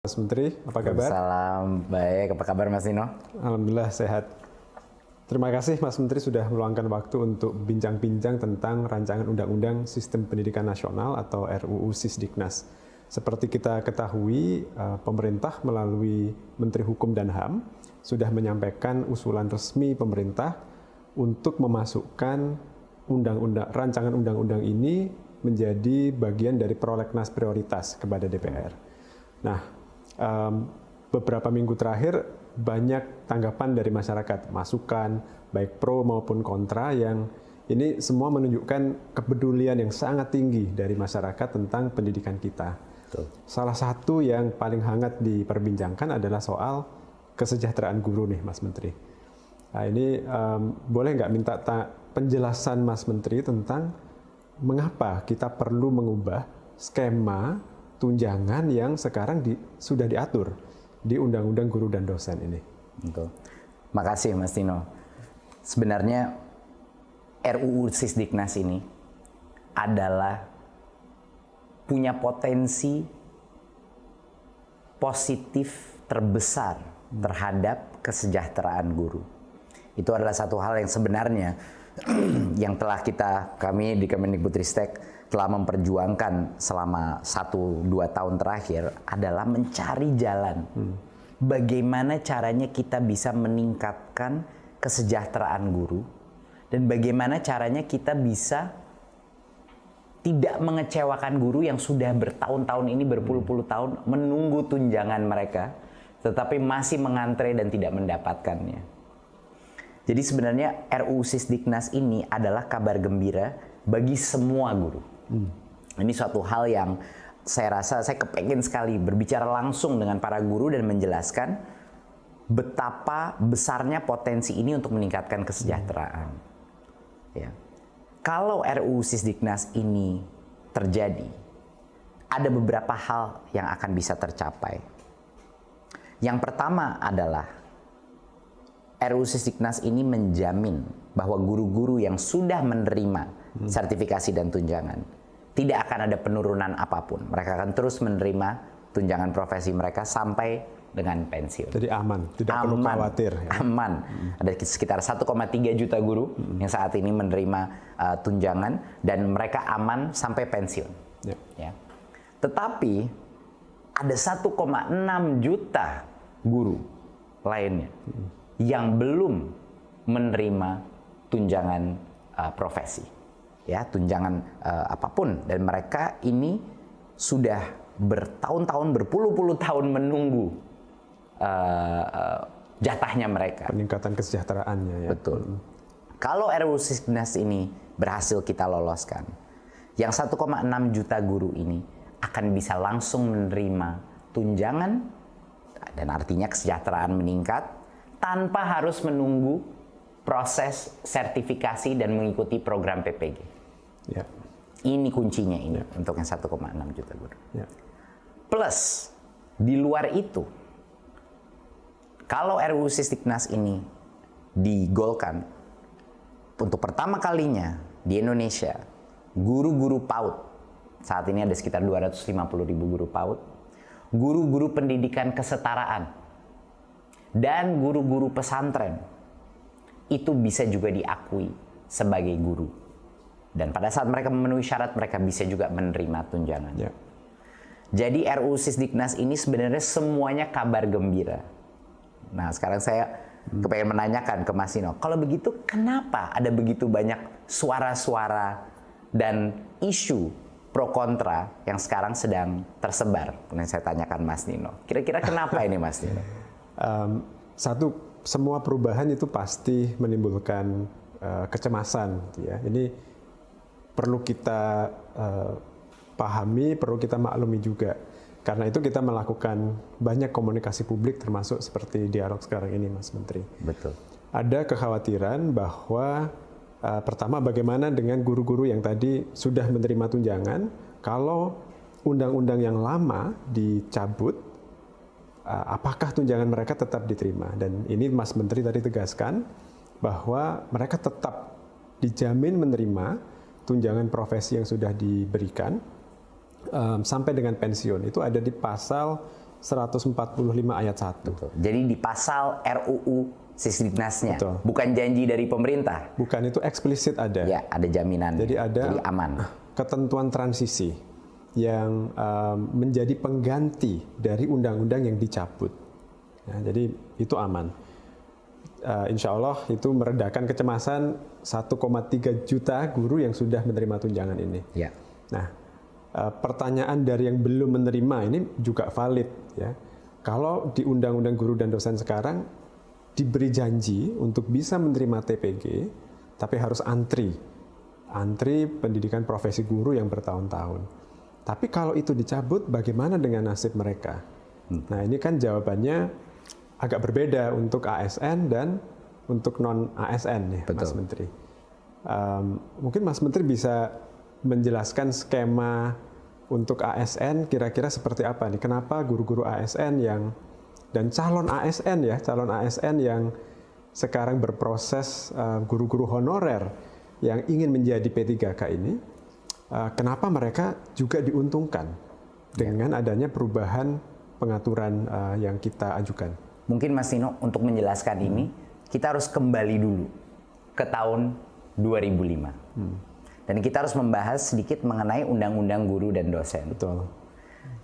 Mas Menteri, apa kabar? Salam baik, apa kabar Mas Nino? Alhamdulillah sehat. Terima kasih Mas Menteri sudah meluangkan waktu untuk bincang-bincang tentang rancangan Undang-Undang Sistem Pendidikan Nasional atau RUU Sisdiknas. Seperti kita ketahui, pemerintah melalui Menteri Hukum dan HAM sudah menyampaikan usulan resmi pemerintah untuk memasukkan rancangan undang-undang ini menjadi bagian dari prolegnas prioritas kepada DPR. Nah, beberapa minggu terakhir banyak tanggapan dari masyarakat, masukan baik pro maupun kontra, yang ini semua menunjukkan kepedulian yang sangat tinggi dari masyarakat tentang pendidikan kita. Betul. Salah satu yang paling hangat diperbincangkan adalah soal kesejahteraan guru nih, Mas Menteri. Nah, ini boleh nggak minta penjelasan Mas Menteri tentang mengapa kita perlu mengubah skema tunjangan yang sekarang sudah diatur di Undang-Undang Guru dan Dosen ini. Betul. Makasih Mas Tino. Sebenarnya RUU Sisdiknas ini adalah punya potensi positif terbesar terhadap kesejahteraan guru. Itu adalah satu hal yang sebenarnya yang telah kami di Kemendikbudristek telah memperjuangkan selama 1-2 tahun terakhir, adalah mencari jalan bagaimana caranya kita bisa meningkatkan kesejahteraan guru, dan bagaimana caranya kita bisa tidak mengecewakan guru yang sudah bertahun-tahun ini, berpuluh-puluh tahun menunggu tunjangan mereka tetapi masih mengantre dan tidak mendapatkannya. Jadi sebenarnya RUU Sisdiknas ini adalah kabar gembira bagi semua guru. Ini suatu hal yang saya rasa saya kepengen sekali berbicara langsung dengan para guru dan menjelaskan betapa besarnya potensi ini untuk meningkatkan kesejahteraan. Ya. Kalau RUU Sisdiknas ini terjadi, ada beberapa hal yang akan bisa tercapai. Yang pertama adalah RUU Sisdiknas ini menjamin bahwa guru-guru yang sudah menerima sertifikasi dan tunjangan tidak akan ada penurunan apapun. Mereka akan terus menerima tunjangan profesi mereka sampai dengan pensiun. Jadi aman, tidak perlu khawatir. Ya? Aman. Ada sekitar 1,3 juta guru yang saat ini menerima tunjangan dan mereka aman sampai pensiun. Ya. Ya. Tetapi ada 1,6 juta guru lainnya yang belum menerima tunjangan profesi, ya, tunjangan apapun, dan mereka ini sudah bertahun-tahun, berpuluh-puluh tahun menunggu jatahnya mereka. Peningkatan kesejahteraannya, ya. Betul. Kalau RUU Sisdiknas ini berhasil kita loloskan, yang 1,6 juta guru ini akan bisa langsung menerima tunjangan, dan artinya kesejahteraan meningkat tanpa harus menunggu proses sertifikasi dan mengikuti program PPG. Ya. Ini kuncinya ini untuk yang 1,6 juta guru. Ya. Plus, di luar itu, kalau RUU Sisdiknas ini digolkan, untuk pertama kalinya di Indonesia, guru-guru PAUD, saat ini ada sekitar 250.000 guru PAUD, guru-guru pendidikan kesetaraan, dan guru-guru pesantren itu bisa juga diakui sebagai guru. Dan pada saat mereka memenuhi syarat, mereka bisa juga menerima tunjangan. Ya. Jadi RUU Sisdiknas ini sebenarnya semuanya kabar gembira. Nah, sekarang saya kepengen menanyakan ke Mas Nino, kalau begitu kenapa ada begitu banyak suara-suara dan isu pro kontra yang sekarang sedang tersebar? Yang saya tanyakan Mas Nino. Kira-kira kenapa ini Mas Nino? Semua perubahan itu pasti menimbulkan kecemasan, ya. Ini perlu kita pahami, perlu kita maklumi juga. Karena itu kita melakukan banyak komunikasi publik, termasuk seperti dialog sekarang ini, Mas Menteri. Betul. Ada kekhawatiran bahwa pertama, bagaimana dengan guru-guru yang tadi sudah menerima tunjangan, kalau undang-undang yang lama dicabut, apakah tunjangan mereka tetap diterima? Dan ini Mas Menteri tadi tegaskan bahwa mereka tetap dijamin menerima tunjangan profesi yang sudah diberikan sampai dengan pensiun. Itu ada di pasal 145 ayat 1. Betul. Jadi di pasal RUU Sisdiknasnya, Betul. bukan janji dari pemerintah. Bukan, itu eksplisit ada. Ya, ada jaminan. Jadi ada aman. ketentuan transisi yang menjadi pengganti dari undang-undang yang dicabut. Ya, jadi itu aman. Insya Allah itu meredakan kecemasan 1,3 juta guru yang sudah menerima tunjangan ini. Ya. Nah, pertanyaan dari yang belum menerima ini juga valid. Ya. Kalau di Undang-Undang Guru dan Dosen sekarang diberi janji untuk bisa menerima TPG, tapi harus antri pendidikan profesi guru yang bertahun-tahun. Tapi kalau itu dicabut, bagaimana dengan nasib mereka? Nah, ini kan jawabannya agak berbeda untuk ASN dan untuk non-ASN ya, Betul. Mas Menteri. Mungkin Mas Menteri bisa menjelaskan skema untuk ASN kira-kira seperti apa nih? Kenapa guru-guru ASN dan calon ASN yang sekarang berproses guru-guru honorer yang ingin menjadi P3K ini, kenapa mereka juga diuntungkan dengan adanya perubahan pengaturan yang kita ajukan? Mungkin Mas Nino untuk menjelaskan ini, kita harus kembali dulu ke tahun 2005. Dan kita harus membahas sedikit mengenai Undang-Undang Guru dan Dosen. Betul.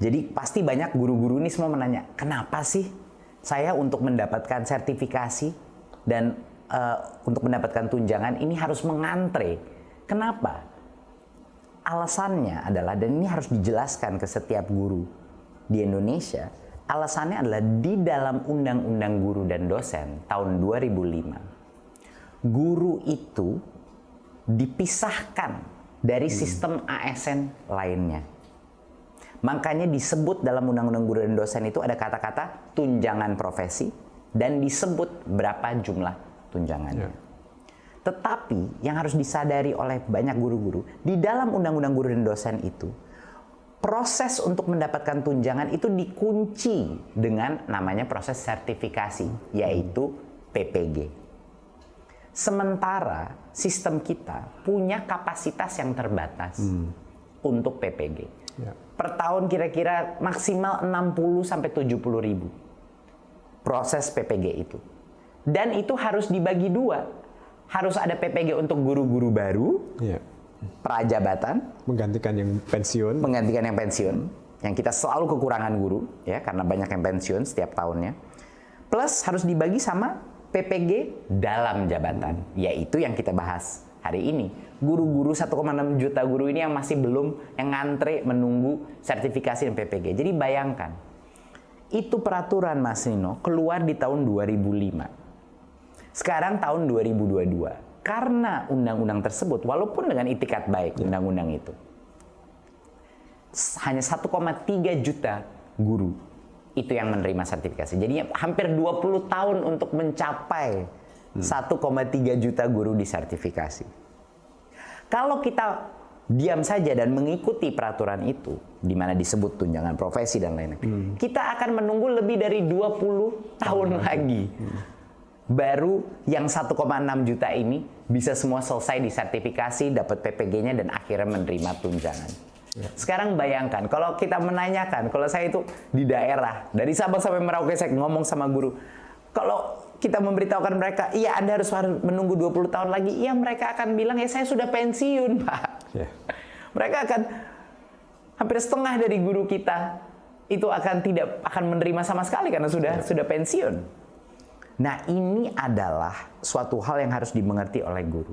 Jadi pasti banyak guru-guru ini semua menanya, kenapa sih saya untuk mendapatkan sertifikasi dan untuk mendapatkan tunjangan ini harus mengantre? Kenapa? Alasannya adalah, dan ini harus dijelaskan ke setiap guru di Indonesia, alasannya adalah di dalam Undang-Undang Guru dan Dosen tahun 2005, guru itu dipisahkan dari sistem ASN lainnya. Makanya disebut dalam Undang-Undang Guru dan Dosen itu ada kata-kata tunjangan profesi dan disebut berapa jumlah tunjangannya. Ya. Tetapi yang harus disadari oleh banyak guru-guru, di dalam Undang-Undang Guru dan Dosen itu, proses untuk mendapatkan tunjangan itu dikunci dengan namanya proses sertifikasi, yaitu PPG. Sementara sistem kita punya kapasitas yang terbatas untuk PPG. Ya. Per tahun kira-kira maksimal 60 sampai 70 ribu proses PPG itu. Dan itu harus dibagi dua. Harus ada PPG untuk guru-guru baru, Ya. prajabatan, Menggantikan yang pensiun. menggantikan yang pensiun, yang kita selalu kekurangan guru, ya, karena banyak yang pensiun setiap tahunnya. Plus harus dibagi sama PPG dalam jabatan, yaitu yang kita bahas hari ini. Guru-guru 1,6 juta guru ini yang masih belum, yang ngantre menunggu sertifikasi dan PPG. Jadi bayangkan, itu peraturan Mas Nino keluar di tahun 2005. Sekarang tahun 2022. Karena undang-undang tersebut, walaupun dengan itikat baik undang-undang itu, hanya 1,3 juta guru itu yang menerima sertifikasi. Jadi hampir 20 tahun untuk mencapai 1,3 juta guru disertifikasi. Kalau kita diam saja dan mengikuti peraturan itu, di mana disebut tunjangan profesi dan lain-lain, kita akan menunggu lebih dari 20 tahun lagi. Baru yang 1,6 juta ini bisa semua selesai disertifikasi, dapat PPG-nya dan akhirnya menerima tunjangan. Sekarang bayangkan, kalau kita menanyakan, kalau saya itu di daerah, dari Sabang sampai Merauke saya ngomong sama guru, kalau kita memberitahukan mereka, iya Anda harus menunggu 20 tahun lagi, iya mereka akan bilang, ya saya sudah pensiun Pak. Yeah. Mereka akan, hampir setengah dari guru kita, itu tidak akan menerima sama sekali karena sudah pensiun. Nah ini adalah suatu hal yang harus dimengerti oleh guru.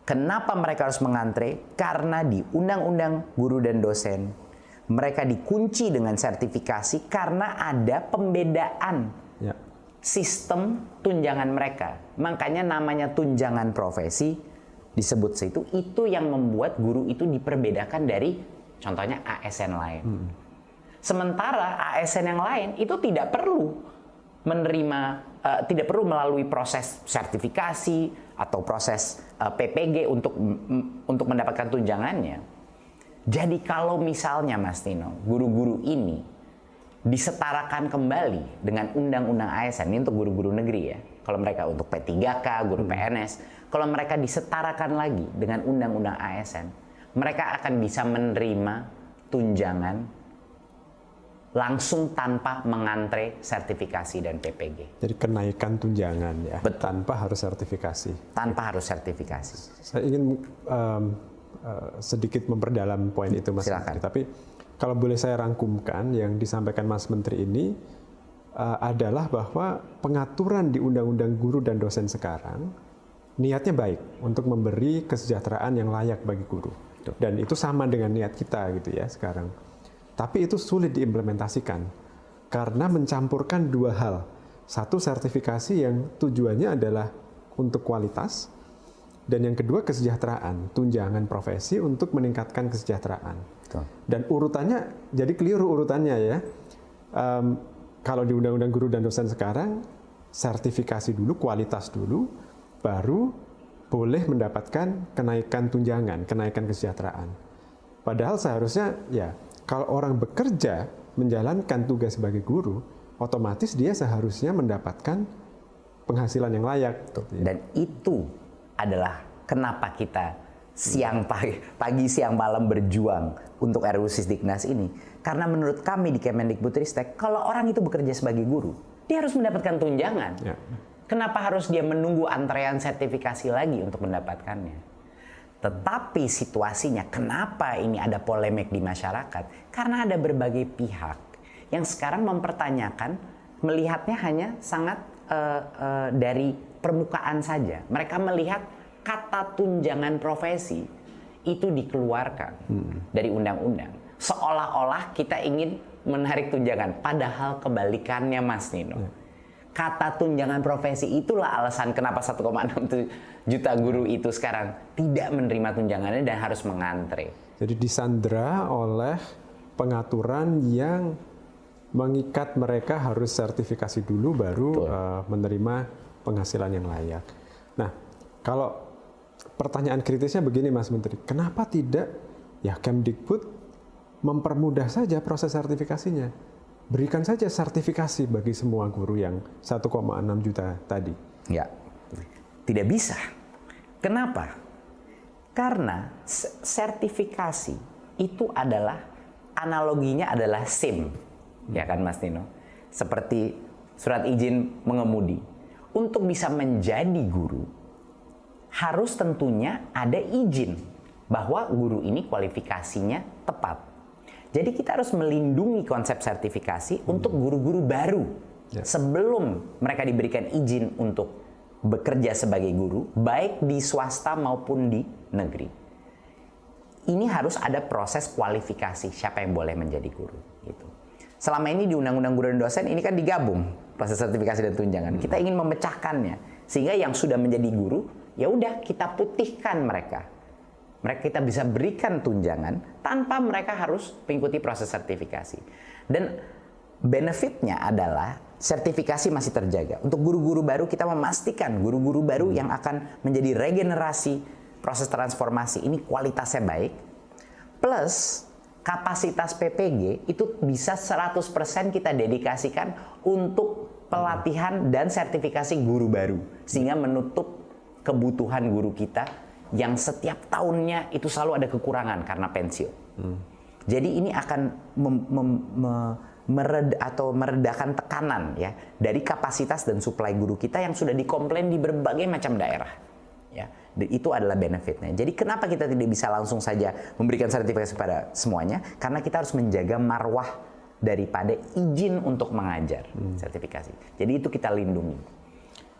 Kenapa mereka harus mengantre? Karena di Undang-Undang Guru dan Dosen, mereka dikunci dengan sertifikasi karena ada pembedaan sistem tunjangan mereka. Makanya namanya tunjangan profesi disebut situ, itu yang membuat guru itu diperbedakan dari contohnya ASN lain. Sementara ASN yang lain itu tidak perlu menerima, tidak perlu melalui proses sertifikasi atau proses PPG untuk mendapatkan tunjangannya. Jadi kalau misalnya Mas Tino, guru-guru ini disetarakan kembali dengan undang-undang ASN, ini untuk guru-guru negeri ya. Kalau mereka untuk P3K, guru PNS, kalau mereka disetarakan lagi dengan undang-undang ASN, mereka akan bisa menerima tunjangan langsung tanpa mengantre sertifikasi dan PPG. Jadi kenaikan tunjangan ya, Betul. tanpa harus sertifikasi. Tanpa harus sertifikasi. Saya ingin sedikit memperdalam poin itu, Mas Silakan. Menteri. Tapi kalau boleh saya rangkumkan yang disampaikan Mas Menteri ini adalah bahwa pengaturan di Undang-Undang Guru dan Dosen sekarang niatnya baik untuk memberi kesejahteraan yang layak bagi guru. Dan itu sama dengan niat kita gitu ya sekarang. Tapi itu sulit diimplementasikan karena mencampurkan dua hal. Satu, sertifikasi yang tujuannya adalah untuk kualitas, dan yang kedua kesejahteraan, tunjangan profesi untuk meningkatkan kesejahteraan. Betul. Dan urutannya jadi keliru urutannya ya. Kalau di Undang-Undang Guru dan Dosen sekarang sertifikasi dulu, kualitas dulu, baru boleh mendapatkan kenaikan tunjangan, kenaikan kesejahteraan. Padahal seharusnya ya kalau orang bekerja menjalankan tugas sebagai guru, otomatis dia seharusnya mendapatkan penghasilan yang layak. Dan itu adalah kenapa kita pagi siang malam berjuang untuk RUU Sisdiknas ini. Karena menurut kami di Kemendikbudristek, kalau orang itu bekerja sebagai guru, dia harus mendapatkan tunjangan. Ya. Kenapa harus dia menunggu antrean sertifikasi lagi untuk mendapatkannya? Tetapi situasinya, kenapa ini ada polemik di masyarakat? Karena ada berbagai pihak yang sekarang mempertanyakan, melihatnya hanya sangat dari permukaan saja. Mereka melihat kata tunjangan profesi itu dikeluarkan dari undang-undang. Seolah-olah kita ingin menarik tunjangan, padahal kebalikannya, Mas Nino. Kata tunjangan profesi itulah alasan kenapa 1,6 juta guru itu sekarang tidak menerima tunjangannya dan harus mengantre. Jadi disandra oleh pengaturan yang mengikat mereka harus sertifikasi dulu baru menerima penghasilan yang layak. Nah, kalau pertanyaan kritisnya begini Mas Menteri, kenapa tidak ya Kemdikbud mempermudah saja proses sertifikasinya? Berikan saja sertifikasi bagi semua guru yang 1,6 juta tadi. Ya, tidak bisa. Kenapa? Karena sertifikasi itu adalah, analoginya adalah SIM. Ya kan Mas Nino? Seperti surat izin mengemudi. Untuk bisa menjadi guru, harus tentunya ada izin bahwa guru ini kualifikasinya tepat. Jadi kita harus melindungi konsep sertifikasi untuk guru-guru baru sebelum mereka diberikan izin untuk bekerja sebagai guru, baik di swasta maupun di negeri. Ini harus ada proses kualifikasi siapa yang boleh menjadi guru. Gitu. Selama ini di Undang-Undang Guru dan Dosen ini kan digabung proses sertifikasi dan tunjangan. Kita ingin memecahkannya sehingga yang sudah menjadi guru ya udah kita putihkan mereka. Mereka kita bisa berikan tunjangan tanpa mereka harus mengikuti proses sertifikasi. Dan benefitnya adalah sertifikasi masih terjaga. Untuk guru-guru baru kita memastikan guru-guru baru yang akan menjadi regenerasi proses transformasi ini kualitasnya baik. Plus kapasitas PPG itu bisa 100% kita dedikasikan untuk pelatihan dan sertifikasi guru baru. Sehingga menutup kebutuhan guru kita yang setiap tahunnya itu selalu ada kekurangan karena pensiun. Jadi ini akan meredakan tekanan ya dari kapasitas dan suplai guru kita yang sudah dikomplain di berbagai macam daerah. Ya, itu adalah benefitnya. Jadi kenapa kita tidak bisa langsung saja memberikan sertifikasi pada semuanya? Karena kita harus menjaga marwah daripada izin untuk mengajar sertifikasi. Jadi itu kita lindungi.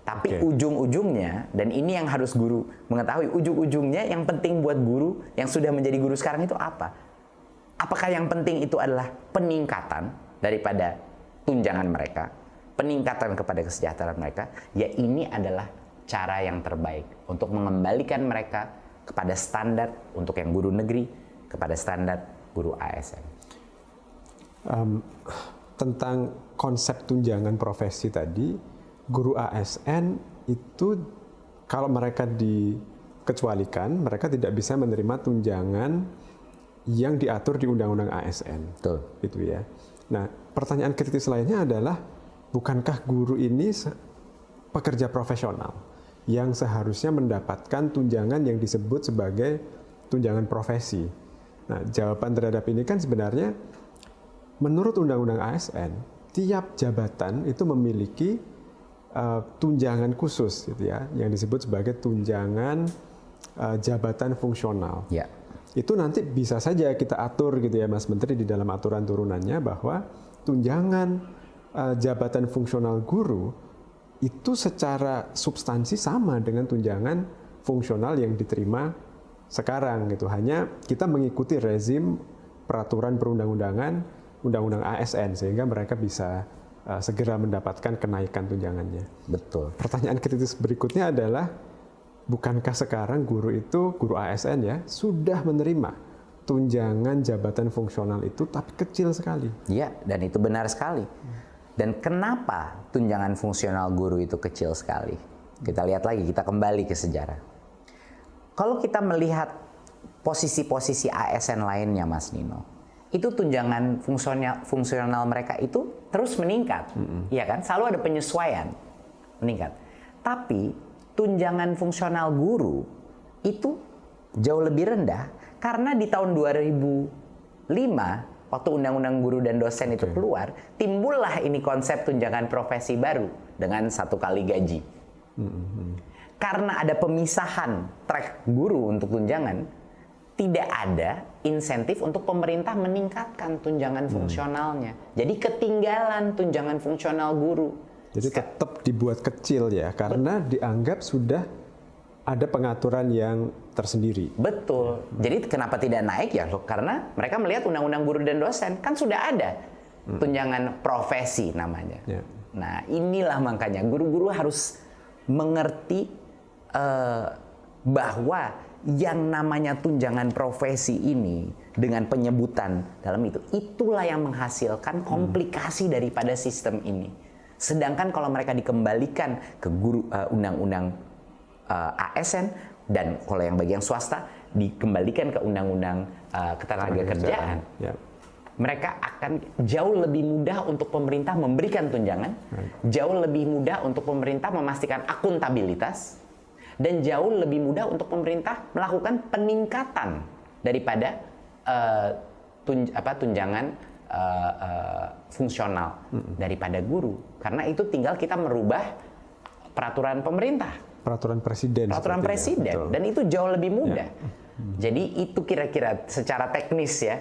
Tapi ujung-ujungnya, dan ini yang harus guru mengetahui, ujung-ujungnya yang penting buat guru yang sudah menjadi guru sekarang itu apa? Apakah yang penting itu adalah peningkatan daripada tunjangan mereka, peningkatan kepada kesejahteraan mereka? Ya ini adalah cara yang terbaik untuk mengembalikan mereka kepada standar untuk yang guru negeri, kepada standar guru ASN. Tentang konsep tunjangan profesi tadi, guru ASN itu kalau mereka dikecualikan, mereka tidak bisa menerima tunjangan yang diatur di Undang-Undang ASN. Betul. Gitu ya. Nah, pertanyaan kritis lainnya adalah, bukankah guru ini pekerja profesional yang seharusnya mendapatkan tunjangan yang disebut sebagai tunjangan profesi? Nah, jawaban terhadap ini kan sebenarnya menurut Undang-Undang ASN, tiap jabatan itu memiliki tunjangan khusus gitu ya, yang disebut sebagai tunjangan jabatan fungsional. Ya. Itu nanti bisa saja kita atur gitu ya Mas Menteri di dalam aturan turunannya bahwa tunjangan jabatan fungsional guru itu secara substansi sama dengan tunjangan fungsional yang diterima sekarang gitu. Hanya kita mengikuti rezim peraturan perundang-undangan, undang-undang ASN sehingga mereka bisa segera mendapatkan kenaikan tunjangannya. Betul. Pertanyaan kritis berikutnya adalah, bukankah sekarang guru ASN ya sudah menerima tunjangan jabatan fungsional itu tapi kecil sekali? Iya, dan itu benar sekali. Dan kenapa tunjangan fungsional guru itu kecil sekali? Kita lihat lagi, kita kembali ke sejarah. Kalau kita melihat posisi-posisi ASN lainnya, Mas Nino, itu tunjangan fungsional mereka itu terus meningkat, iya kan? Selalu ada penyesuaian meningkat. Tapi tunjangan fungsional guru itu jauh lebih rendah karena di tahun 2005 waktu Undang-Undang Guru dan Dosen itu keluar, timbullah ini konsep tunjangan profesi baru dengan 1 kali gaji. Karena ada pemisahan track guru untuk tunjangan, tidak ada insentif untuk pemerintah meningkatkan tunjangan fungsionalnya. Jadi ketinggalan tunjangan fungsional guru. Jadi tetap dibuat kecil ya, karena dianggap sudah ada pengaturan yang tersendiri. Betul. Jadi kenapa tidak naik ya? Karena mereka melihat Undang-Undang Guru dan Dosen kan sudah ada tunjangan profesi namanya. Ya. Nah, inilah makanya guru-guru harus mengerti bahwa yang namanya tunjangan profesi ini dengan penyebutan dalam itu, itulah yang menghasilkan komplikasi daripada sistem ini. Sedangkan kalau mereka dikembalikan ke undang-undang ASN, dan kalau yang bagi yang swasta dikembalikan ke undang-undang ketenagakerjaan, ya. Mereka akan jauh lebih mudah untuk pemerintah memberikan tunjangan, jauh lebih mudah untuk pemerintah memastikan akuntabilitas, dan jauh lebih mudah untuk pemerintah melakukan peningkatan daripada tunjangan fungsional daripada guru. Karena itu tinggal kita merubah peraturan pemerintah. Peraturan presiden. Dan itu jauh lebih mudah. Jadi itu kira-kira secara teknis ya.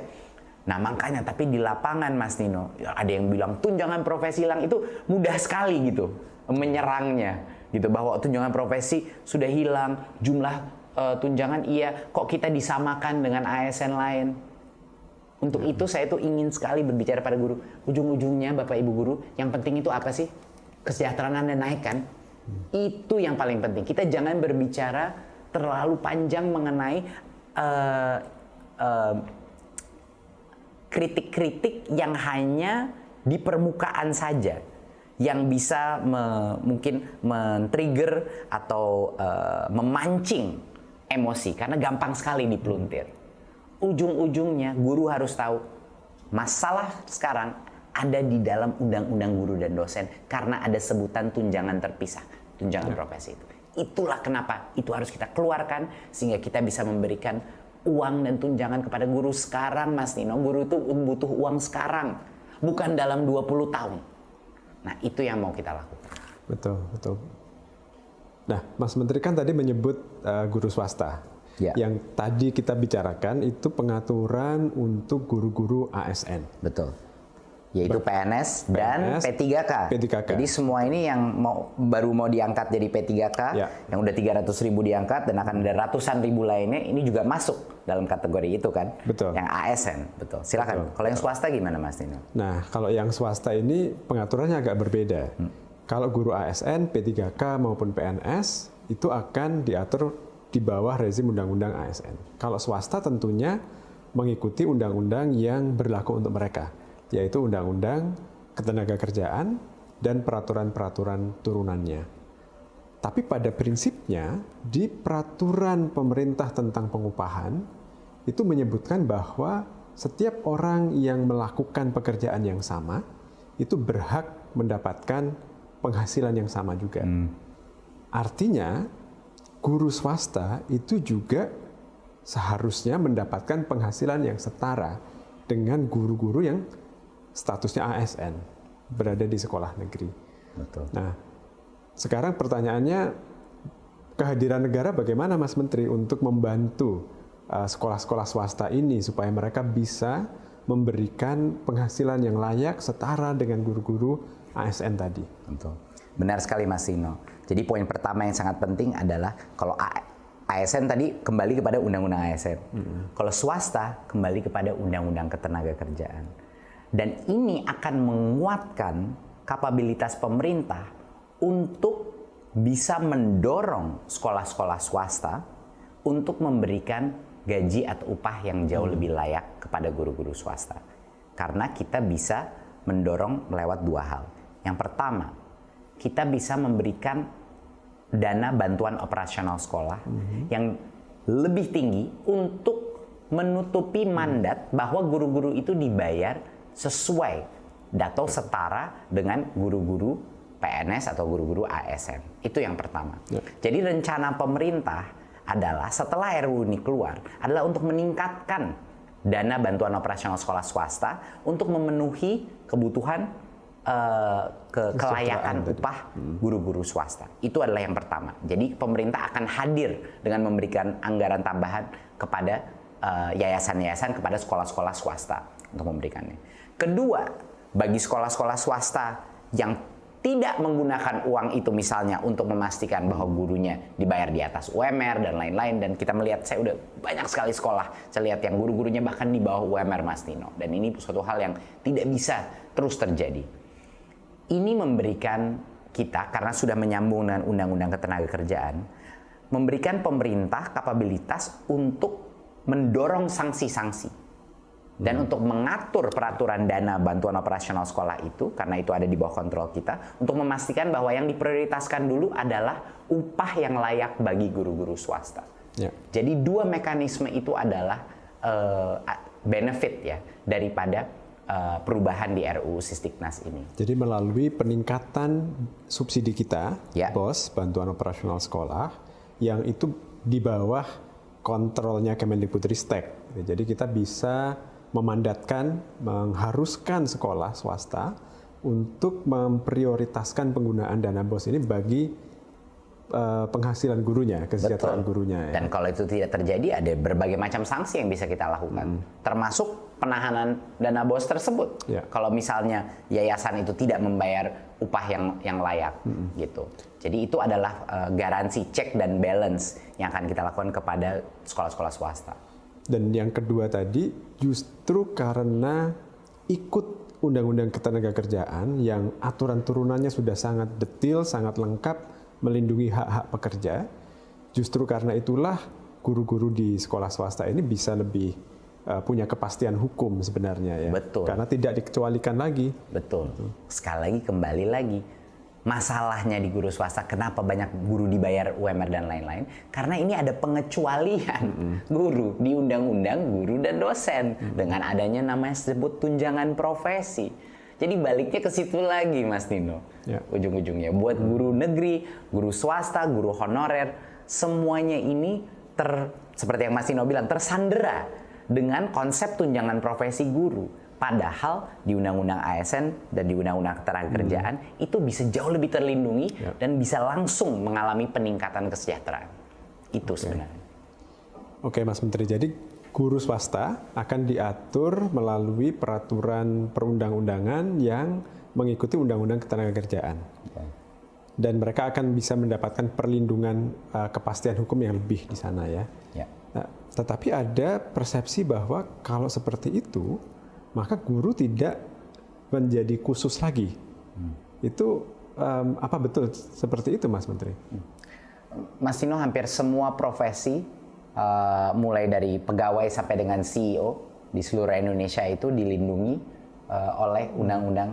Nah makanya, tapi di lapangan Mas Nino, ada yang bilang tunjangan profesi hilang, itu mudah sekali gitu menyerangnya, gitu, bahwa tunjangan profesi sudah hilang, jumlah tunjangan iya, kok kita disamakan dengan ASN lain. Untuk itu saya tuh ingin sekali berbicara pada guru. Ujung-ujungnya Bapak Ibu guru, yang penting itu apa sih? Kesejahteraan Anda naik kan? Itu yang paling penting. Kita jangan berbicara terlalu panjang mengenai kritik-kritik yang hanya di permukaan saja, yang bisa mungkin men-trigger atau memancing emosi, karena gampang sekali dipeluntir. Ujung-ujungnya guru harus tahu masalah sekarang ada di dalam Undang-Undang Guru dan Dosen karena ada sebutan tunjangan terpisah, tunjangan profesi itu. Itulah kenapa itu harus kita keluarkan sehingga kita bisa memberikan uang dan tunjangan kepada guru sekarang, Mas Nino. Guru itu butuh uang sekarang, bukan dalam 20 tahun. Nah, itu yang mau kita lakukan. Betul, betul. Nah, Mas Menteri kan tadi menyebut guru swasta. Ya. Yang tadi kita bicarakan itu pengaturan untuk guru-guru ASN. Betul. Yaitu PNS dan P3K. Jadi semua ini yang baru mau diangkat jadi P3K, ya, yang udah 300.000 diangkat dan akan ada ratusan ribu lainnya, ini juga masuk dalam kategori itu kan. Betul. Yang ASN, betul. Silakan. Betul. Kalau yang swasta gimana Mas Nino? Nah, kalau yang swasta ini pengaturannya agak berbeda. Kalau guru ASN, P3K maupun PNS itu akan diatur di bawah rezim undang-undang ASN. Kalau swasta tentunya mengikuti undang-undang yang berlaku untuk mereka, yaitu Undang-Undang Ketenagakerjaan dan peraturan-peraturan turunannya. Tapi pada prinsipnya, di peraturan pemerintah tentang pengupahan, itu menyebutkan bahwa setiap orang yang melakukan pekerjaan yang sama, itu berhak mendapatkan penghasilan yang sama juga. Artinya, guru swasta itu juga seharusnya mendapatkan penghasilan yang setara dengan guru-guru yang statusnya ASN, berada di sekolah negeri. Betul. Nah, sekarang pertanyaannya, kehadiran negara bagaimana Mas Menteri untuk membantu sekolah-sekolah swasta ini supaya mereka bisa memberikan penghasilan yang layak setara dengan guru-guru ASN tadi? Betul. Benar sekali Mas Tino. Jadi poin pertama yang sangat penting adalah kalau ASN tadi kembali kepada undang-undang ASN. Kalau swasta kembali kepada undang-undang ketenagakerjaan. Dan ini akan menguatkan kapabilitas pemerintah untuk bisa mendorong sekolah-sekolah swasta untuk memberikan gaji atau upah yang jauh lebih layak kepada guru-guru swasta. Karena kita bisa mendorong lewat dua hal. Yang pertama, kita bisa memberikan dana bantuan operasional sekolah yang lebih tinggi untuk menutupi mandat bahwa guru-guru itu dibayar sesuai atau setara dengan guru-guru PNS atau guru-guru ASN. Itu yang pertama. Jadi rencana pemerintah adalah setelah RUU ini keluar adalah untuk meningkatkan dana bantuan operasional sekolah swasta untuk memenuhi kebutuhan kelayakan upah guru-guru swasta. Itu adalah yang pertama. Jadi pemerintah akan hadir dengan memberikan anggaran tambahan kepada yayasan-yayasan, kepada sekolah-sekolah swasta untuk memberikannya. Kedua, bagi sekolah-sekolah swasta yang tidak menggunakan uang itu misalnya untuk memastikan bahwa gurunya dibayar di atas UMR dan lain-lain, dan kita melihat, saya udah banyak sekali sekolah, saya lihat yang guru-gurunya bahkan di bawah UMR Mas Tino, dan ini suatu hal yang tidak bisa terus terjadi. Ini memberikan kita, karena sudah menyambung dengan Undang-Undang Ketenagakerjaan, memberikan pemerintah kapabilitas untuk mendorong sanksi-sanksi. Dan untuk mengatur peraturan dana bantuan operasional sekolah itu, karena itu ada di bawah kontrol kita, untuk memastikan bahwa yang diprioritaskan dulu adalah upah yang layak bagi guru-guru swasta. Jadi dua mekanisme itu adalah benefit ya daripada perubahan di RUU Sisdiknas ini. Jadi melalui peningkatan subsidi kita, BOS, bantuan operasional sekolah, yang itu di bawah kontrolnya Kemendikbudristek. Jadi kita bisa memandatkan, mengharuskan sekolah swasta untuk memprioritaskan penggunaan dana BOS ini bagi penghasilan gurunya, kesejahteraan gurunya. Dan kalau itu tidak terjadi, ada berbagai macam sanksi yang bisa kita lakukan, termasuk penahanan dana BOS tersebut. Kalau misalnya yayasan itu tidak membayar upah yang layak, gitu. Jadi itu adalah garansi check dan balance yang akan kita lakukan kepada sekolah-sekolah swasta. Dan yang kedua tadi, justru karena ikut Undang-Undang Ketenagakerjaan yang aturan turunannya sudah sangat detail, sangat lengkap, melindungi hak-hak pekerja, justru karena itulah guru-guru di sekolah swasta ini bisa lebih punya kepastian hukum sebenarnya ya. Betul. Karena tidak dikecualikan lagi. Betul. Sekali lagi, kembali lagi. Masalahnya di guru swasta, kenapa banyak guru dibayar UMR dan lain-lain? Karena ini ada pengecualian guru di Undang-Undang Guru dan Dosen dengan adanya namanya disebut tunjangan profesi. Jadi baliknya ke situ lagi, Mas Nino. Ujung-ujungnya buat guru negeri, guru swasta, guru honorer, semuanya ini seperti yang Mas Nino bilang, tersandera dengan konsep tunjangan profesi guru. Padahal di Undang-Undang ASN dan di Undang-Undang Ketenagakerjaan itu bisa jauh lebih terlindungi dan bisa langsung mengalami peningkatan kesejahteraan. Itu sebenarnya. Oke, Mas Menteri. Jadi guru swasta akan diatur melalui peraturan perundang-undangan yang mengikuti Undang-Undang Ketenagakerjaan. Dan mereka akan bisa mendapatkan perlindungan kepastian hukum yang lebih di sana ya. Nah, tetapi ada persepsi bahwa kalau seperti itu, maka guru tidak menjadi khusus lagi. Itu apa betul seperti itu, Mas Menteri? Mas Tino, hampir semua profesi, mulai dari pegawai sampai dengan CEO di seluruh Indonesia itu dilindungi oleh Undang-Undang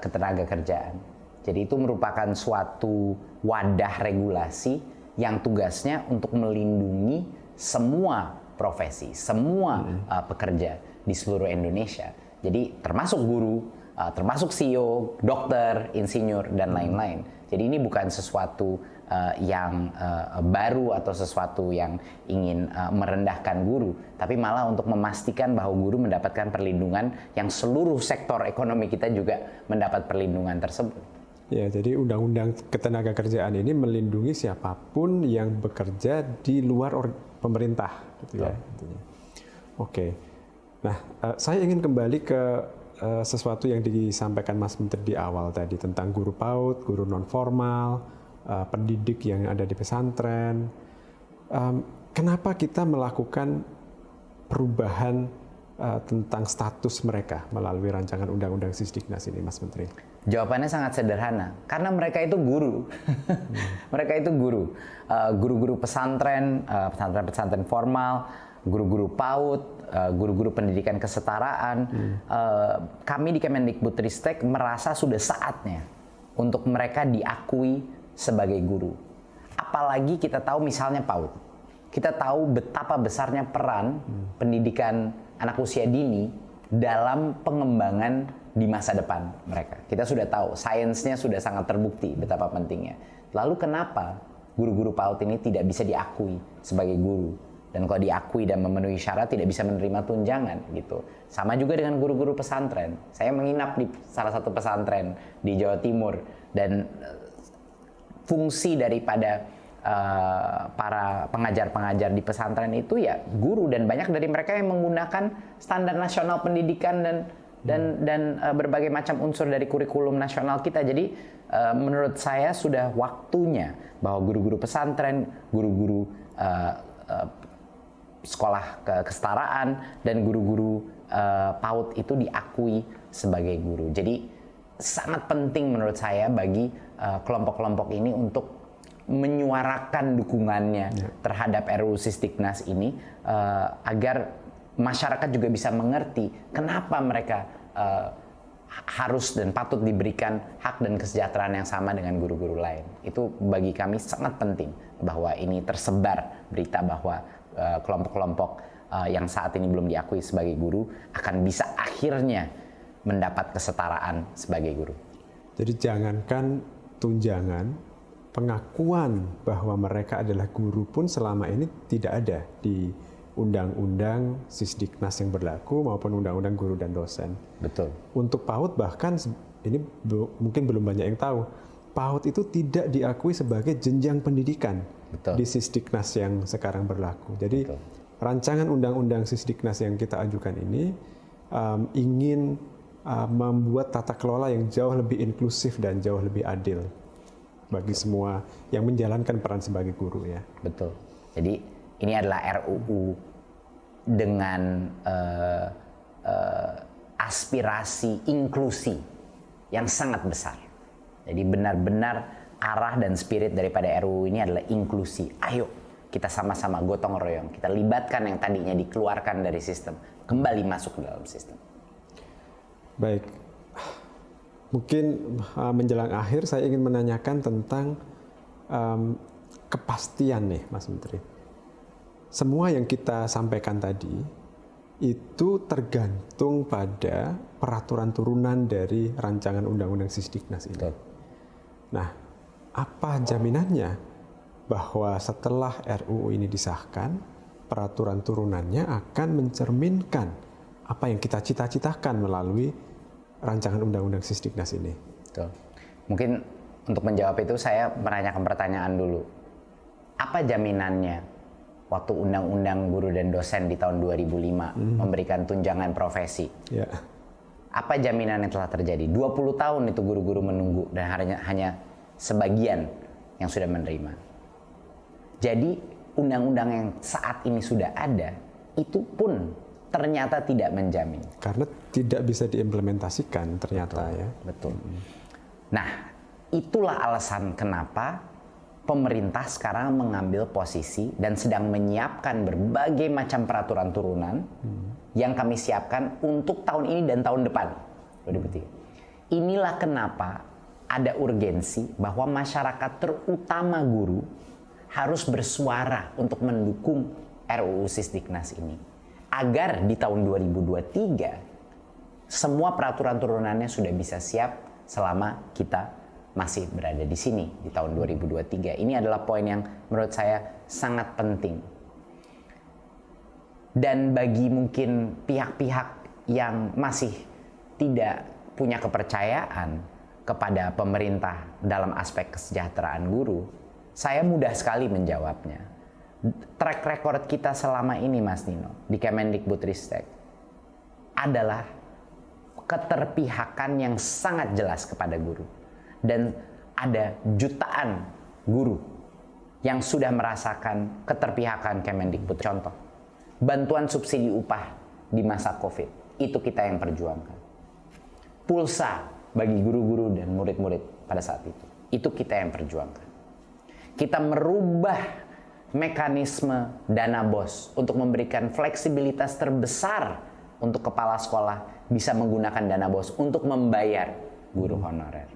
Ketenagakerjaan. Jadi itu merupakan suatu wadah regulasi yang tugasnya untuk melindungi semua profesi, semua pekerja di seluruh Indonesia. Jadi termasuk guru, termasuk CEO, dokter, insinyur, dan lain-lain. Jadi ini bukan sesuatu yang baru atau sesuatu yang ingin merendahkan guru, tapi malah untuk memastikan bahwa guru mendapatkan perlindungan yang seluruh sektor ekonomi kita juga mendapat perlindungan tersebut. Ya, jadi undang-undang ketenagakerjaan ini melindungi siapapun yang bekerja di luar pemerintah, gitu ya. Intinya. Oke. Nah, saya ingin kembali ke sesuatu yang disampaikan Mas Menteri di awal tadi tentang guru PAUD, guru non formal, pendidik yang ada di pesantren. Kenapa kita melakukan perubahan tentang status mereka melalui rancangan undang-undang Sisdiknas ini, Mas Menteri? Jawabannya sangat sederhana, karena mereka itu guru. Mereka itu guru. Guru-guru pesantren, pesantren formal, guru-guru PAUD, guru-guru pendidikan kesetaraan. Kami di Kemendikbudristek merasa sudah saatnya untuk mereka diakui sebagai guru. Apalagi kita tahu misalnya PAUD. Kita tahu betapa besarnya peran pendidikan anak usia dini dalam pengembangan di masa depan mereka. Kita sudah tahu, sainsnya sudah sangat terbukti betapa pentingnya. Lalu kenapa guru-guru PAUD ini tidak bisa diakui sebagai guru? Dan kalau diakui dan memenuhi syarat tidak bisa menerima tunjangan gitu. Sama juga dengan guru-guru pesantren. Saya menginap di salah satu pesantren di Jawa Timur dan fungsi daripada para pengajar-pengajar di pesantren itu ya guru, dan banyak dari mereka yang menggunakan standar nasional pendidikan dan berbagai macam unsur dari kurikulum nasional kita. Jadi menurut saya sudah waktunya bahwa guru-guru pesantren, guru-guru sekolah kesetaraan dan guru-guru PAUD itu diakui sebagai guru. Jadi sangat penting menurut saya bagi kelompok-kelompok ini untuk menyuarakan dukungannya terhadap RUU Sisdiknas ini agar masyarakat juga bisa mengerti kenapa mereka harus dan patut diberikan hak dan kesejahteraan yang sama dengan guru-guru lain. Itu bagi kami sangat penting bahwa ini tersebar berita bahwa kelompok-kelompok yang saat ini belum diakui sebagai guru akan bisa akhirnya mendapat kesetaraan sebagai guru. Jadi jangankan tunjangan, pengakuan bahwa mereka adalah guru pun selama ini tidak ada di undang-undang Sisdiknas yang berlaku maupun undang-undang guru dan dosen. Betul. Untuk PAUD bahkan ini mungkin belum banyak yang tahu, PAUD itu tidak diakui sebagai jenjang pendidikan. Betul. Di Sisdiknas yang sekarang berlaku. Jadi betul. Rancangan undang-undang Sisdiknas yang kita ajukan ini ingin membuat tata kelola yang jauh lebih inklusif dan jauh lebih adil bagi semua yang menjalankan peran sebagai guru ya. Betul. Jadi ini adalah RUU dengan aspirasi inklusi yang sangat besar. Jadi benar-benar arah dan spirit daripada RUU ini adalah inklusi. Ayo kita sama-sama gotong royong, kita libatkan yang tadinya dikeluarkan dari sistem, kembali masuk ke dalam sistem. Baik. Mungkin menjelang akhir saya ingin menanyakan tentang kepastian nih Mas Menteri. Semua yang kita sampaikan tadi itu tergantung pada peraturan turunan dari rancangan undang-undang Sisdiknas ini. Betul. Nah, apa jaminannya bahwa setelah RUU ini disahkan, peraturan turunannya akan mencerminkan apa yang kita cita-citakan melalui rancangan undang-undang Sisdiknas ini? Betul. Mungkin untuk menjawab itu saya menanyakan pertanyaan dulu. Apa jaminannya waktu undang-undang guru dan dosen di tahun 2005 memberikan tunjangan profesi? Ya. Apa jaminan yang telah terjadi? 20 tahun itu guru-guru menunggu dan hanya sebagian yang sudah menerima. Jadi undang-undang yang saat ini sudah ada itu pun ternyata tidak menjamin. Karena tidak bisa diimplementasikan ternyata. Betul, ya. Betul. Nah, itulah alasan kenapa pemerintah sekarang mengambil posisi dan sedang menyiapkan berbagai macam peraturan turunan yang kami siapkan untuk tahun ini dan tahun depan. Inilah kenapa ada urgensi bahwa masyarakat terutama guru harus bersuara untuk mendukung RUU Sisdiknas ini. Agar di tahun 2023 semua peraturan turunannya sudah bisa siap selama kita masih berada di sini di tahun 2023. Ini adalah poin yang menurut saya sangat penting. Dan bagi mungkin pihak-pihak yang masih tidak punya kepercayaan kepada pemerintah dalam aspek kesejahteraan guru, saya mudah sekali menjawabnya. Track record kita selama ini, Mas Nino, di Kemendikbudristek adalah keterpihakan yang sangat jelas kepada guru. Dan ada jutaan guru yang sudah merasakan keterpihakan Kemendikbud. Contoh, bantuan subsidi upah di masa COVID, itu kita yang perjuangkan. Pulsa bagi guru-guru dan murid-murid pada saat itu kita yang perjuangkan. Kita merubah mekanisme dana BOS untuk memberikan fleksibilitas terbesar untuk kepala sekolah bisa menggunakan dana BOS untuk membayar guru honorer.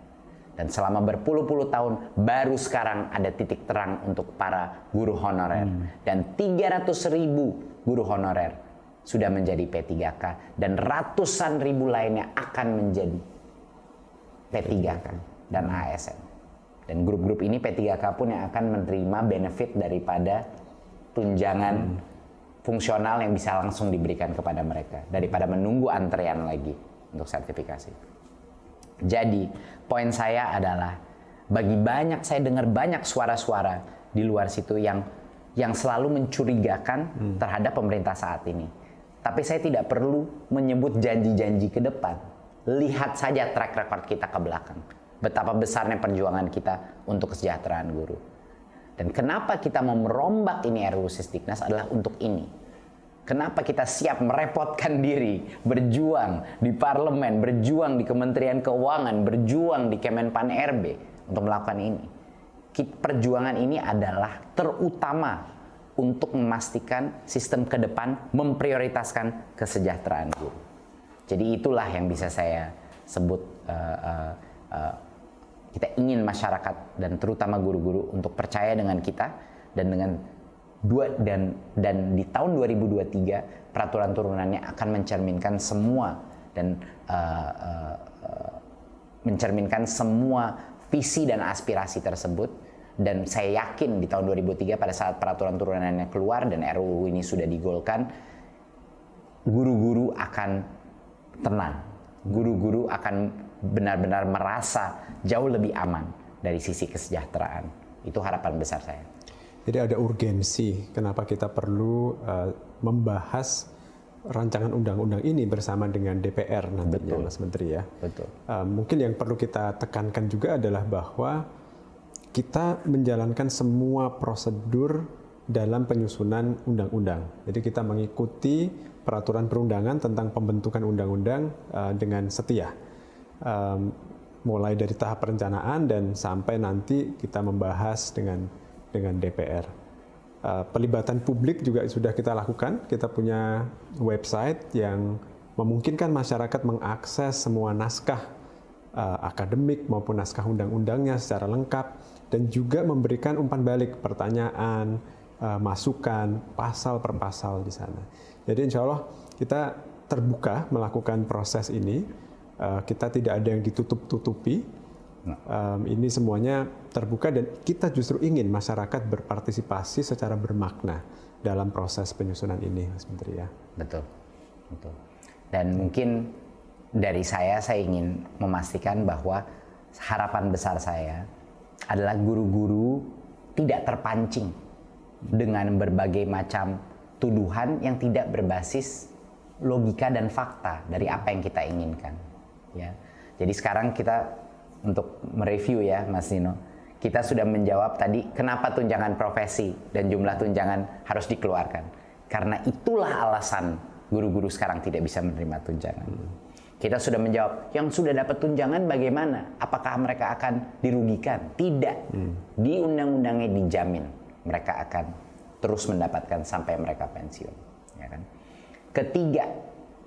Dan selama berpuluh-puluh tahun baru sekarang ada titik terang untuk para guru honorer. Dan 300.000 guru honorer sudah menjadi P3K dan ratusan ribu lainnya akan menjadi P3K dan ASN. Dan grup-grup ini P3K pun yang akan menerima benefit daripada tunjangan fungsional yang bisa langsung diberikan kepada mereka daripada menunggu antrean lagi untuk sertifikasi. Jadi, poin saya adalah saya dengar banyak suara-suara di luar situ yang selalu mencurigakan terhadap pemerintah saat ini. Tapi saya tidak perlu menyebut janji-janji ke depan. Lihat saja track record kita ke belakang. Betapa besarnya perjuangan kita untuk kesejahteraan guru. Dan kenapa kita mau merombak ini RUU Sisdiknas adalah untuk ini. Kenapa kita siap merepotkan diri, berjuang di parlemen, berjuang di Kementerian Keuangan, berjuang di Kemenpan RB untuk melakukan ini. Perjuangan ini adalah terutama untuk memastikan sistem ke depan memprioritaskan kesejahteraan guru. Jadi itulah yang bisa saya sebut kita ingin masyarakat dan terutama guru-guru untuk percaya dengan kita dan di tahun 2023 peraturan turunannya akan mencerminkan semua dan mencerminkan semua visi dan aspirasi tersebut. Dan saya yakin di tahun 2003 pada saat peraturan turunannya keluar dan RUU ini sudah digolkan, guru-guru akan tenang, guru-guru akan benar-benar merasa jauh lebih aman dari sisi kesejahteraan. Itu harapan besar saya. Jadi ada urgensi kenapa kita perlu membahas rancangan undang-undang ini bersama dengan DPR nantinya, Mas Menteri ya. Betul. Mungkin yang perlu kita tekankan juga adalah bahwa kita menjalankan semua prosedur dalam penyusunan undang-undang. Jadi kita mengikuti peraturan perundangan tentang pembentukan undang-undang dengan setia. Mulai dari tahap perencanaan dan sampai nanti kita membahas dengan DPR. Pelibatan publik juga sudah kita lakukan. Kita punya website yang memungkinkan masyarakat mengakses semua naskah akademik maupun naskah undang-undangnya secara lengkap dan juga memberikan umpan balik pertanyaan, masukan, pasal per pasal di sana. Jadi insya Allah kita terbuka melakukan proses ini. Kita tidak ada yang ditutup-tutupi. Ini semuanya terbuka dan kita justru ingin masyarakat berpartisipasi secara bermakna dalam proses penyusunan ini, Mas Menteri ya. Betul. Dan mungkin dari saya ingin memastikan bahwa harapan besar saya adalah guru-guru tidak terpancing dengan berbagai macam tuduhan yang tidak berbasis logika dan fakta dari apa yang kita inginkan. Ya. Jadi sekarang kita untuk mereview ya Mas Nino, kita sudah menjawab tadi kenapa tunjangan profesi dan jumlah tunjangan harus dikeluarkan. Karena itulah alasan guru-guru sekarang tidak bisa menerima tunjangan. Kita sudah menjawab, yang sudah dapat tunjangan bagaimana? Apakah mereka akan dirugikan? Tidak. Di undang-undangnya dijamin mereka akan terus mendapatkan sampai mereka pensiun. Ya kan? Ketiga,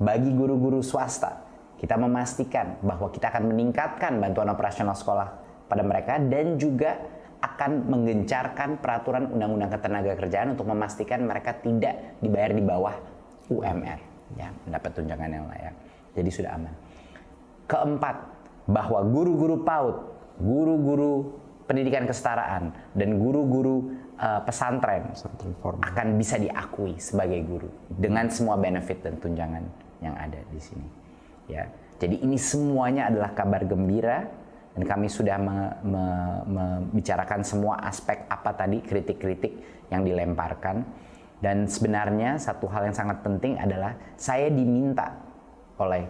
bagi guru-guru swasta, kita memastikan bahwa kita akan meningkatkan bantuan operasional sekolah pada mereka dan juga akan menggencarkan peraturan undang-undang ketenagakerjaan untuk memastikan mereka tidak dibayar di bawah UMR, ya, mendapat tunjangan yang layak. Jadi sudah aman. Keempat, bahwa guru-guru PAUD guru-guru pendidikan kesetaraan dan guru-guru pesantren formal akan bisa diakui sebagai guru dengan semua benefit dan tunjangan yang ada di sini. Ya, jadi ini semuanya adalah kabar gembira dan kami sudah membicarakan semua aspek apa tadi kritik-kritik yang dilemparkan. Dan sebenarnya satu hal yang sangat penting adalah saya diminta oleh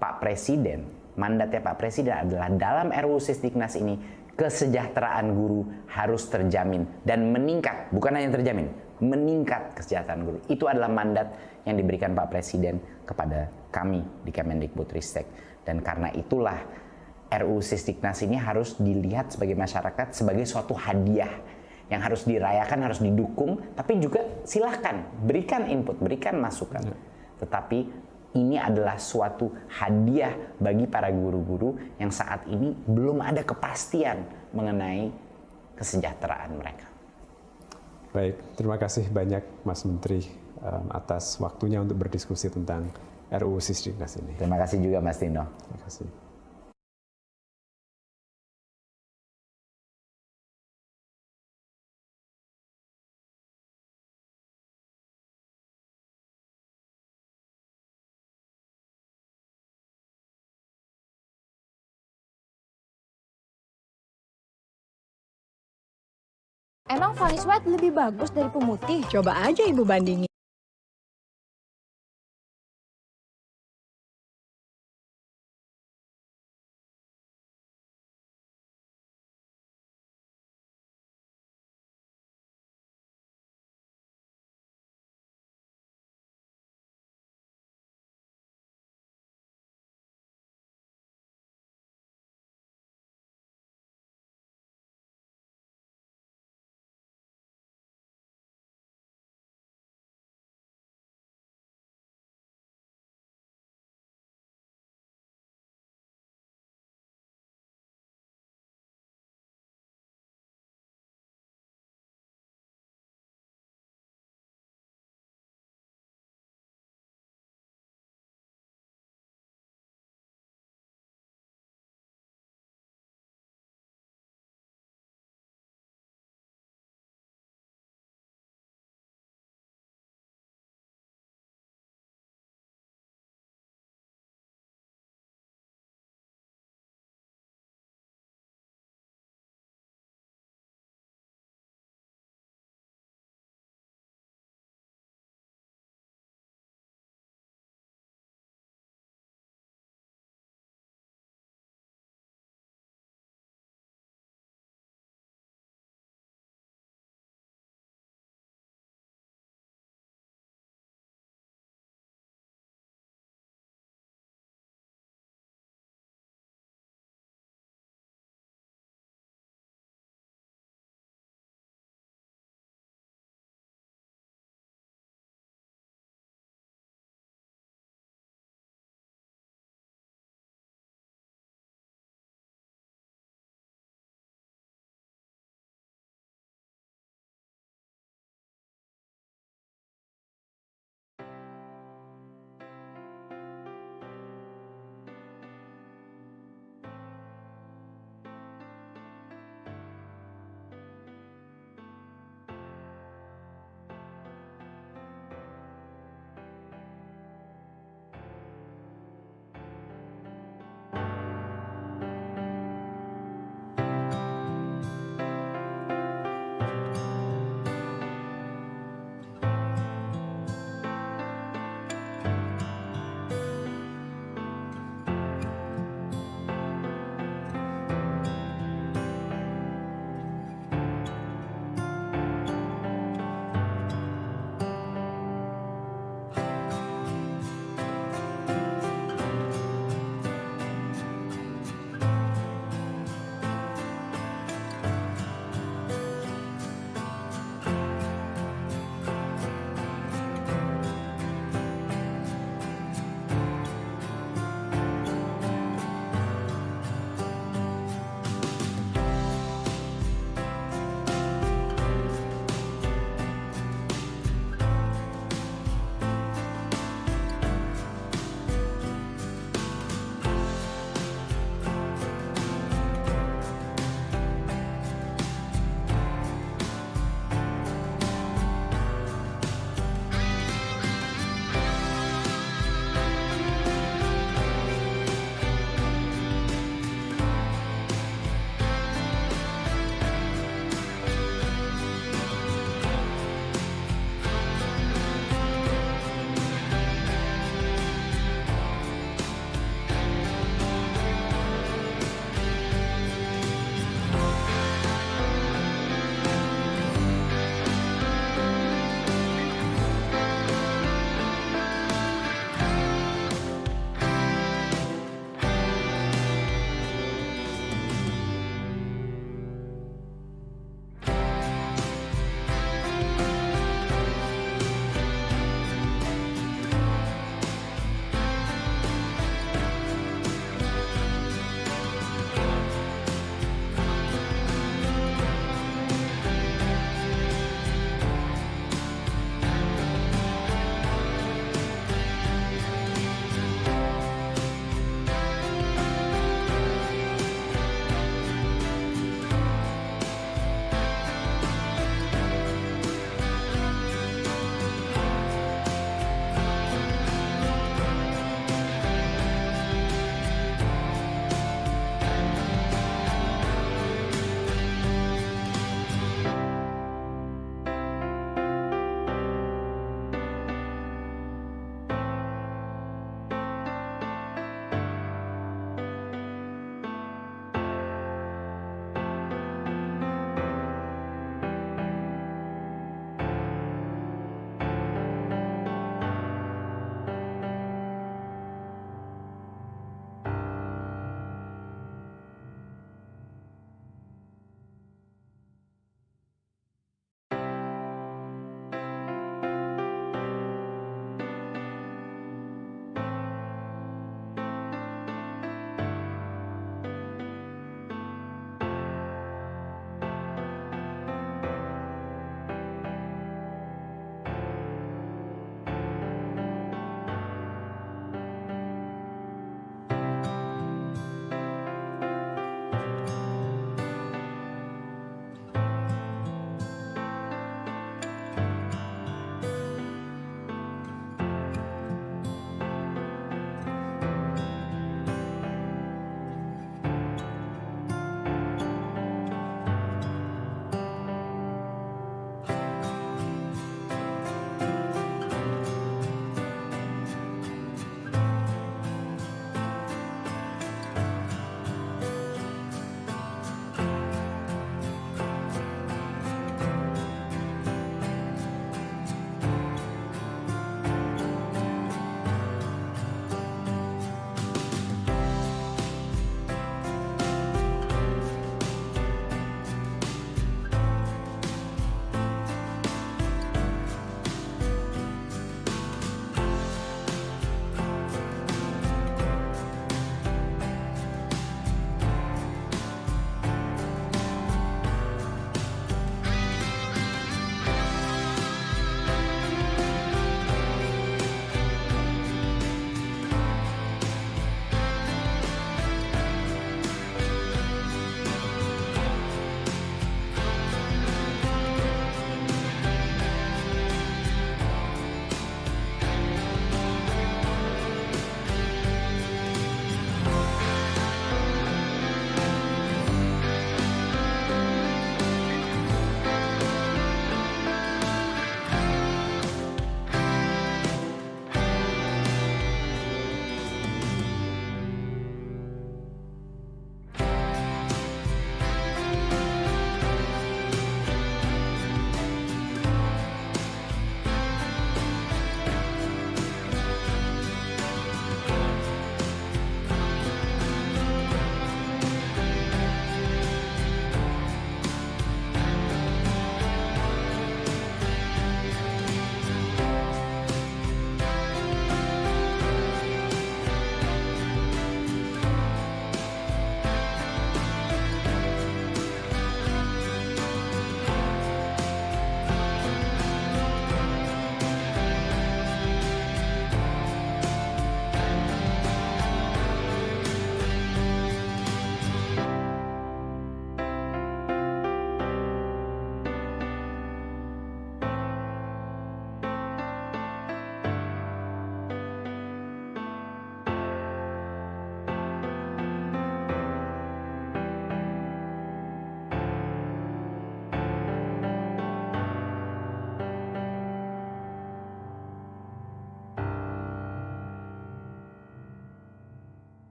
Pak Presiden, mandatnya Pak Presiden adalah dalam RUU Sisdiknas ini kesejahteraan guru harus terjamin dan meningkat, bukan hanya terjamin, meningkat kesejahteraan guru. Itu adalah mandat yang diberikan Pak Presiden kepada kami di Kemendikbudristek. Dan karena itulah RUU Sisdiknas ini harus dilihat sebagai masyarakat sebagai suatu hadiah yang harus dirayakan, harus didukung, tapi juga silahkan berikan input, berikan masukan. Tetapi ini adalah suatu hadiah bagi para guru-guru yang saat ini belum ada kepastian mengenai kesejahteraan mereka. Baik, terima kasih banyak Mas Menteri atas waktunya untuk berdiskusi tentang RUU Sisdiknas ini. Terima kasih juga Mas Tino. Terima kasih. Emang Vaniswide lebih bagus dari pemutih? Coba aja Ibu bandingin.